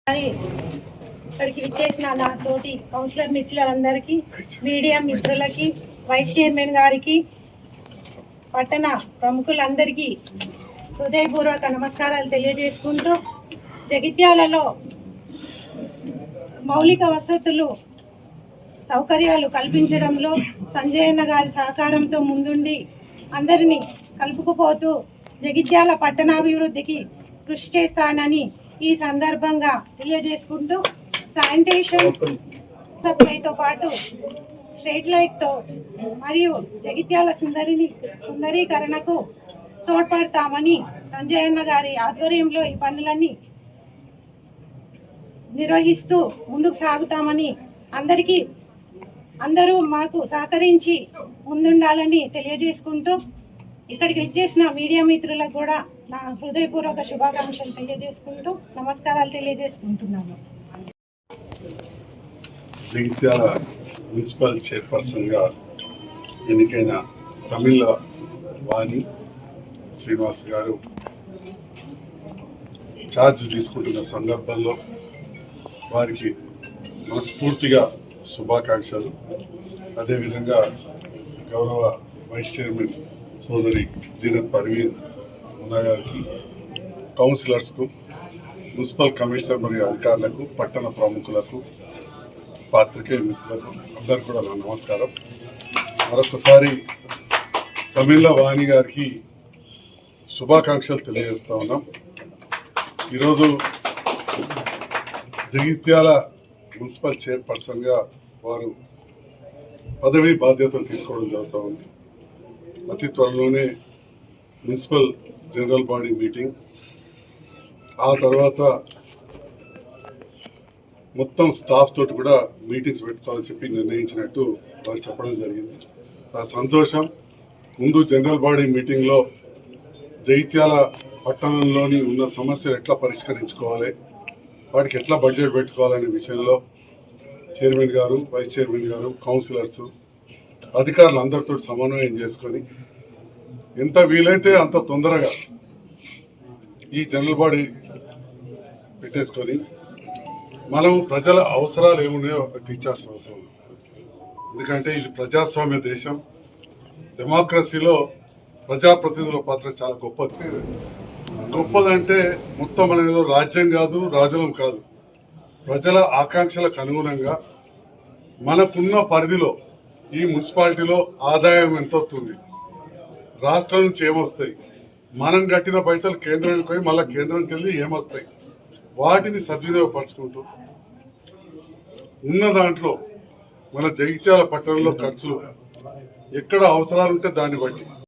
ఇక్కడికి విచ్చేసిన నా తోటి కౌన్సిలర్ మిత్రులందరికీ, మీడియా మిత్రులకి, వైస్ చైర్మన్ గారికి, పట్టణ ప్రముఖులందరికీ హృదయపూర్వక నమస్కారాలు తెలియజేసుకుంటూ, జగిత్యాలలో మౌలిక వసతులు సౌకర్యాలు కల్పించడంలో సంజయన్న గారి సహకారంతో ముందుండి అందరినీ కలుపుకుపోతూ జగిత్యాల పట్టణాభివృద్ధికి కృషి చేస్తానని ఈ సందర్భంగా తెలియజేసుకుంటూ, శానిటేషన్ సప్లైతో పాటు స్ట్రీట్ లైట్తో మరియు జగిత్యాల సుందరీకరణకు తోడ్పడతామని సంజయన్న గారి ఆధ్వర్యంలో ఈ పనులన్నీ నిర్వహిస్తూ ముందుకు సాగుతామని అందరూ మాకు సహకరించి ముందుండాలని తెలియజేసుకుంటూ, ఇక్కడికి వచ్చేసిన మీడియా మిత్రులకు కూడా నా హృదయపూర్వక శుభాకాంక్షలు తెలియజేసుకుంటూ నమస్కారాలు తెలియజేసుకుంటున్నాను. జగిత్యాల మున్సిపల్ చైర్పర్సన్గా ఎన్నికైన సమిల్ల వాణి శ్రీనివాస్ గారు ఛార్జ్ తీసుకుంటున్న సందర్భంలో వారికి మనస్ఫూర్తిగా శుభాకాంక్షలు. అదేవిధంగా గౌరవ వైస్ చైర్మన్ సోదరి జీనత్ పర్వీన్ మున్నా గారికి, కౌన్సిలర్స్కు, మున్సిపల్ కమిషనర్ మరియు అధికారులకు, పట్టణ ప్రముఖులకు, పాత్రికేయ మిత్రులకు అందరికీ కూడా నా నమస్కారం. మరొకసారి సమిల్ల వాణి గారికి శుభాకాంక్షలు తెలియజేస్తా ఉన్నాం. ఈరోజు జగిత్యాల మున్సిపల్ చైర్పర్సన్గా వారు పదవి బాధ్యతలు తీసుకోవడం జరుగుతూ ఉంది. అతి త్వరలోనే మున్సిపల్ జనరల్ బాడీ మీటింగ్, ఆ తర్వాత మొత్తం స్టాఫ్ తోటి కూడా మీటింగ్స్ పెట్టుకోవాలని చెప్పి నిర్ణయించినట్టు వారు చెప్పడం జరిగింది. ఆ సంతోషం. ముందు జనరల్ బాడీ మీటింగ్లో జగిత్యాల పట్టణంలోని ఉన్న సమస్యలు ఎట్లా పరిష్కరించుకోవాలి, వాటికి ఎట్లా బడ్జెట్ పెట్టుకోవాలనే విషయంలో చైర్మన్ గారు, వైస్ చైర్మన్ గారు, కౌన్సిలర్స్, అధికారులు అందరితో సమన్వయం చేసుకొని ఎంత వీలైతే అంత తొందరగా ఈ జనరల్ బాడీ పెట్టేసుకొని మనం ప్రజల అవసరాలు ఏమున్నాయో తీర్చాల్సిన అవసరం. ఎందుకంటే ఇది ప్రజాస్వామ్య దేశం. డెమోక్రసీలో ప్రజాప్రతినిధుల పాత్ర చాలా గొప్పది. గొప్పదంటే మొత్తం మన ఏదో రాజ్యం కాదు, రాజులం కాదు. ప్రజల ఆకాంక్షలకు అనుగుణంగా మనకున్న పరిధిలో ఈ మున్సిపాలిటీలో ఆదాయం ఎంత వస్తుంది, రాష్ట్రం నుంచి ఏమొస్తాయి, మనం కట్టిన పైసలు కేంద్రానికి పోయి మళ్ళీ కేంద్రానికి వెళ్ళి ఏమొస్తాయి, వాటిని సద్వినియోగపరచుకుంటూ ఉన్న దాంట్లో మన జగిత్యాల పట్టణంలో ఖర్చులు ఎక్కడ అవసరాలు ఉంటే దాన్ని బట్టి